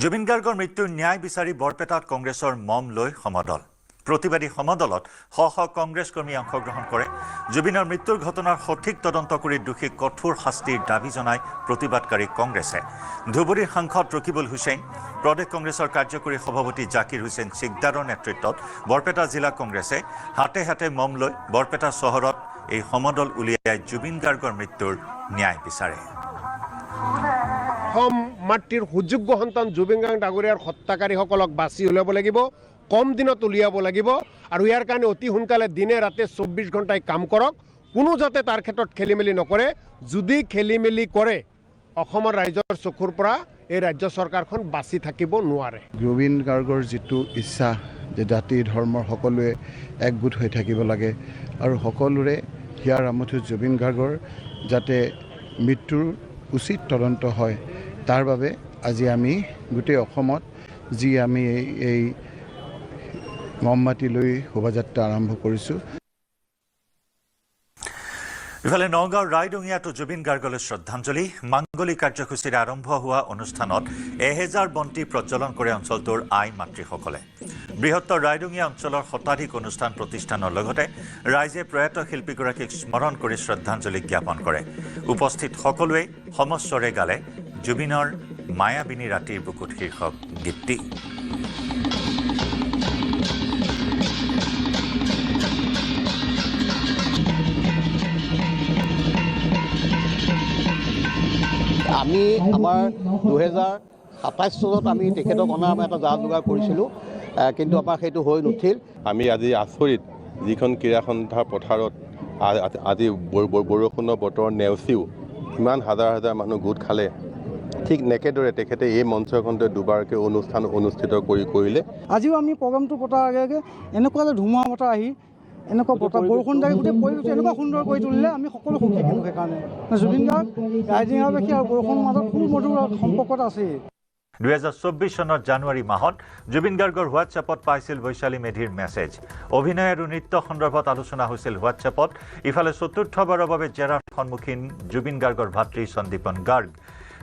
জুবিন গাৰ্গৰ মৃত্যুৰ ন্যায় বিচাৰি বৰপেটাত কংগ্ৰেছৰ মম লৈ সমদল প্ৰতিবাদী সমদলত শ কংগ্ৰেছ কৰ্মী অংশগ্ৰহণ কৰে জুবিনৰ মৃত্যুৰ ঘটনাৰ সঠিক তদন্ত কৰি দোষীক কঠোৰ শাস্তিৰ দাবী জনাই প্ৰতিবাদকাৰী কংগ্ৰেছে ধুবুৰীৰ সাংসদ ৰকিবুল হুছেইন প্ৰদেশ কংগ্ৰেছৰ কাৰ্যকৰী সভাপতি জাকিৰ হুছেইন সিকদাৰৰ নেতৃত্বত বৰপেটা জিলা কংগ্ৰেছে হাতে হাতে মম লৈ বৰপেটা চহৰত এই সমদল উলিয়াই জুবিন গাৰ্গৰ মৃত্যুৰ ন্যায় বিচাৰে মাতৃৰ সুযোগ্য সন্তান জুবিন গাৰ্গ ডাঙৰীয়াৰ হত্যাকাৰীসকলক বাছি উলিয়াব লাগিব কম দিনত উলিয়াব লাগিব আৰু ইয়াৰ কাৰণে অতি সোনকালে দিনে ৰাতে 24 ঘণ্টাই কাম কৰক কোনো যাতে তাৰ ক্ষেত্ৰত খেলিমেলি নকৰে যদি খেলিমেলি কৰে অসমৰ ৰাজ্যৰ চকুৰ পৰা এই ৰাজ্য চৰকাৰখন বাছি থাকিব নোৱাৰে জুবিন গাৰ্গৰ যেটো ইচ্ছা যে জাতি ধৰ্মৰ সকলোৱে একগোট হৈ থাকিব লাগে আৰু সকলোৰে হিয়াৰ আমঠু জুবিন গাৰ্গৰ যাতে মৃত্যুৰ উচিত তদন্ত হয় তাৰ বাবে আজি আমি গোটেই অসমত যি আমি এই মমবাতি লৈ শোভাযাত্ৰা আৰম্ভ কৰিছো ইফালে নগাঁও ৰায়ডঙিয়াতো জুবিন গাৰ্গলৈ শ্ৰদ্ধাঞ্জলি মাংগলী কাৰ্যসূচীৰে আৰম্ভ হোৱা অনুষ্ঠানত 1000 বন্তি প্ৰজ্বলন কৰে অঞ্চলটোৰ আই মাতৃসকলে বৃহত্তৰ ৰায়ডঙিয়া অঞ্চলৰ শতাধিক অনুষ্ঠান প্ৰতিষ্ঠানৰ লগতে ৰাইজে প্ৰয়াত শিল্পীগৰাকীক স্মৰণ কৰি শ্ৰদ্ধাঞ্জলি জ্ঞাপন কৰে উপস্থিত সকলোৱে সমস্বৰে গালে জুবিনৰ মায়াবিনী ৰাতিৰ বুকুত শীৰ্ষক গীতটি আমি আমাৰ 2027 চনত আমি তেখেতক অনাৰ এটা যা যোগাৰ কৰিছিলোঁ কিন্তু আমাৰ সেইটো হৈ নুঠিল আমি আজি আচৰিত যিখন ক্ৰীড়া সন্থাৰ পথাৰত আজি বৰষুণৰ বতৰ নেওচিও ইমান হাজাৰ হাজাৰ মানুহ গোট খালে ঠিক নেকেদৰে তেখেতে এই মঞ্চখনতে দুবাৰকৈ অনুষ্ঠান অনুষ্ঠিত কৰিলে আজিও আমি প্ৰগ্ৰামটো পতাৰ আগে আগে এনেকুৱা যে ধুমুহা বতাহ আহি এনেকুৱা বতাহ বৰষুণ দাই গোটেই পৰিৱেশটো এনেকুৱা সুন্দৰ কৰি তুলিলে আমি সকলো সুখী কিন্তু সেইকাৰণে জুবিন গাৰ্গ ৰাইজিঙাবাসী আৰু বৰষুণৰ মাজত খুব মধুৰ সম্পৰ্কত আছে 2024 চনৰ জানুৱাৰী মাহত জুবিন গাৰ্গৰ হোৱাটছএপত পাইছিল বৈশালী মেধিৰ মেছেজ অভিনয় আৰু নৃত্য সন্দৰ্ভত আলোচনা হৈছিল হোৱাটছএপত ইফালে চতুৰ্থবাৰৰ বাবে জেৰাৰ সন্মুখীন জুবিন গাৰ্গৰ ভাতৃ সন্দীপন গাৰ্গ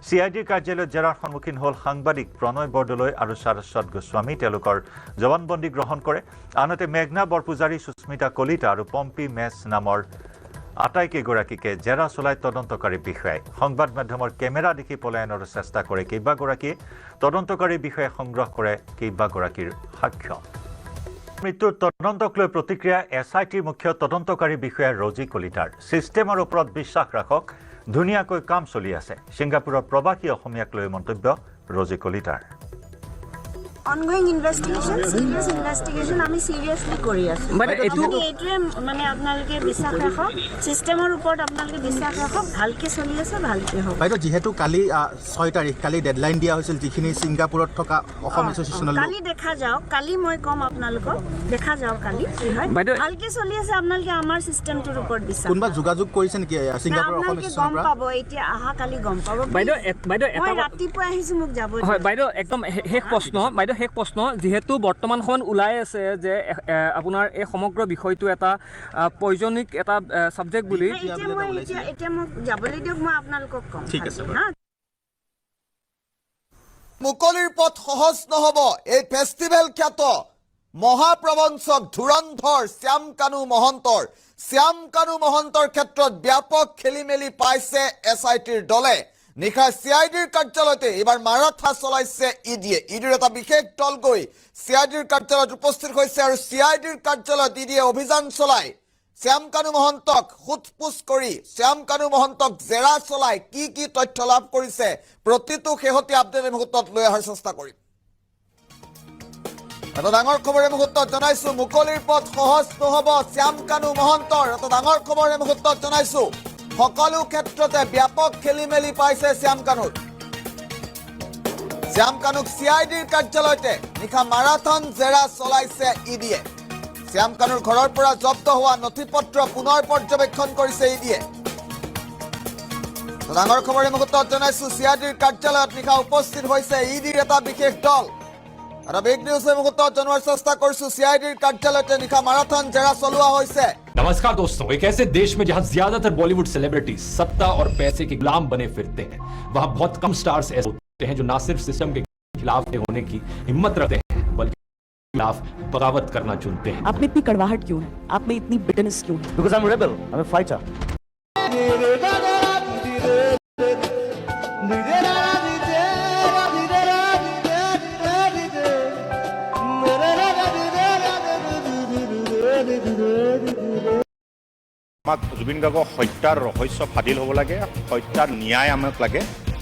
CIDৰ কাৰ্যালয়ত জেৰাৰ সন্মুখীন হ'ল সাংবাদিক প্ৰণয় বৰদলৈ আৰু সাৰস্বত গোস্বামী তেওঁলোকৰ জবানবন্দী গ্ৰহণ কৰে আনহাতে মেঘনা বৰপূজাৰী সুস্মিতা কলিতা আৰু পম্পী মেছ নামৰ আটাইকেইগৰাকীকে জেৰা চলাই তদন্তকাৰী বিষয়াই সংবাদ মাধ্যমৰ কেমেৰা দেখি পলায়নৰ চেষ্টা কৰে কেইবাগৰাকীয়ে তদন্তকাৰী বিষয়ে সংগ্ৰহ কৰে কেইবাগৰাকীৰ সাক্ষ্য মৃত্যুৰ তদন্তক লৈ প্ৰতিক্ৰিয়া SITৰ মুখ্য তদন্তকাৰী বিষয়া ৰজি কলিতাৰ সিস্টেমৰ ওপৰত বিশ্বাস ৰাখক ধুনীয়াকৈ কাম চলি আছে সিংগাপুৰৰ প্ৰবাসী অসমীয়াক লৈ মন্তব্য ৰজি কলিতাৰ ongoing investigation serious investigation আমি seriously কৰি আছো মানে এইটোৱে মানে আপোনালোকে বিশ্বাস ৰাখক সিস্টেমৰ ওপৰত আপোনালোকে বিশ্বাস ৰাখক ভালকে চলি আছে ভালকে হ'ব বাইদেউ যেহেতু কালি 6 তাৰিখ কালি ডেডলাইন দিয়া হৈছিল যিখিনি সিংগাপুৰত থকা অসম এছ'চিয়েশ্যনৰ কালি দেখা যাওক কালি মই কম আপোনালোকক দেখা যাওক কালি কি হয় ভালকে চলি আছে আপোনালোকে আমাৰ সিস্টেমটোৰ ওপৰত বিশ্বাস কোনবা যোগাযোগ কৰিছে নেকি সিংগাপুৰৰ অসম এছ'চিয়েশ্যনৰ পৰা পাব এতিয়া আহা কালি গম পাব বাইদেউ মই ৰাতিপুৱা আহিছো মোক যাব হয় বাইদেউ একদম শেষ প্ৰশ্ন বাইদেউ শেষ প্ৰশ্ন যেহেতু বৰ্তমান সময়ত ওলাই আছে যে আপোনাৰ এই সমগ্ৰ বিষয়টো এটা পয়জনিক এটা সাবজেক্ট বুলি এতিয়া মোক যাবলৈ দিয়ক মই আপোনালোকক কম ঠিক আছে মুকলিৰ পথ সহজ নহব এই ফেষ্টিভেল খ্যাত মহাপ্ৰবঞ্চক ধুৰন্ধৰ শ্যাম কানু মহন্তৰ ক্ষেত্ৰত ব্যাপক খেলিমেলি পাইছে SITৰ দলে নিশা CIDৰ কাৰ্যালয়তে এবাৰ মাৰাথা চলাইছে ইডিৰ এটা বিশেষ দল গৈ CIDৰ কাৰ্যালয়ত উপস্থিত হৈছে আৰু CIDৰ কাৰ্যালয়ত ইডিয়ে অভিযান চলাই শ্যাম কানু মহন্তক সোধপোছ কৰি শ্যাম কানু মহন্তক জেৰা চলাই কি তথ্য লাভ কৰিছে প্ৰতিটো শেহতীয়া আপডেট মুহূৰ্তত লৈ অহাৰ চেষ্টা কৰিম এটা ডাঙৰ খবৰে মুহূৰ্তত জনাইছো মুকলিৰ পথ সহজ নহব শ্যাম কানু মহন্তৰ এটা ডাঙৰ খবৰে মুহূৰ্তত জনাইছো সকলো ক্ষেত্ৰতে ব্যাপক খেলিমেলি পাইছে শ্যাম কানুক CIDৰ কাৰ্যালয়তে নিশা মাৰাথন জেৰা চলাইছে ইডিয়ে শ্যাম কানুৰ ঘৰৰ পৰা জব্দ হোৱা নথিপত্ৰ পুনৰ পৰ্যবেক্ষণ কৰিছে ইডিয়ে ডাঙৰ খবৰে মুহূৰ্তত জনাইছো CIDৰ কাৰ্যালয়ত নিশা উপস্থিত হৈছে ইডিৰ এটা বিশেষ দল আৰু বিগ নিউজ মুহূৰ্তত জনোৱাৰ চেষ্টা কৰিছো CIDৰ কাৰ্যালয়তে নিশা মাৰাথন জেৰা চলোৱা হৈছে नमस्कार दोस्तों, एक ऐसे देश में जहां ज्यादातर बॉलीवुड सेलिब्रिटीज सत्ता और पैसे के गुलाम बने फिरते हैं, वहां बहुत कम स्टार्स ऐसे होते हैं जो ना सिर्फ सिस्टम के खिलाफ होने की हिम्मत रखते हैं बल्कि खिलाफ बगावत करना चुनते हैं। आप में इतनी कड़वाहट क्यों है? आप में इतनी बिटरनेस क्यों है? Because I'm a rebel, I'm a fighter. আমাক জুবিন গাৰ্গৰ হত্যাৰ ৰহস্য ফাদিল হ'ব লাগে, হত্যাৰ ন্যায় আমাক লাগে,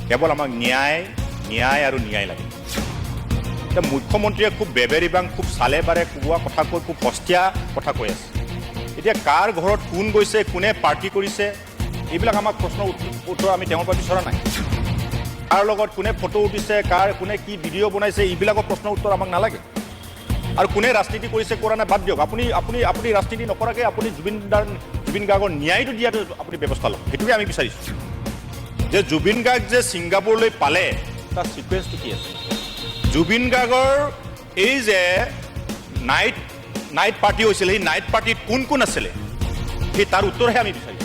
কেৱল আমাক ন্যায় আৰু ন্যায় লাগে। এতিয়া মুখ্যমন্ত্ৰীয়ে খুব বেবেৰিবাং খুব চালে বাৰে কোৱা কথা কৈ খুব সস্তীয়া কথা কৈ আছে। এতিয়া কাৰ ঘৰত কোন গৈছে, কোনে পাৰ্টি কৰিছে, এইবিলাক আমাক প্ৰশ্নৰ উত্তৰ আমি তেওঁৰ পৰা বিচৰা নাই। কাৰ লগত কোনে ফটো উঠিছে, কোনে কি ভিডিঅ' বনাইছে, এইবিলাকৰ প্ৰশ্নৰ উত্তৰ আমাক নালাগে। আৰু কোনে ৰাজনীতি কৰিছে কৰা নাই বাদ দিয়ক, আপুনি ৰাজনীতি নকৰাকৈ আপুনি জুবিন গাৰ্গৰ ন্যায়টো দিয়াটো আপুনি ব্যৱস্থা লওক, সেইটোকে আমি বিচাৰিছোঁ। যে জুবিন গাৰ্গ যে ছিংগাপুৰলৈ পালে তাৰ ছিকুৱেঞ্চটো কি আছে? জুবিন গাৰ্গৰ এই যে নাইট পাৰ্টি হৈছিলে, সেই নাইট পাৰ্টিত কোন কোন আছিলে, সেই তাৰ উত্তৰহে আমি বিচাৰিছোঁ।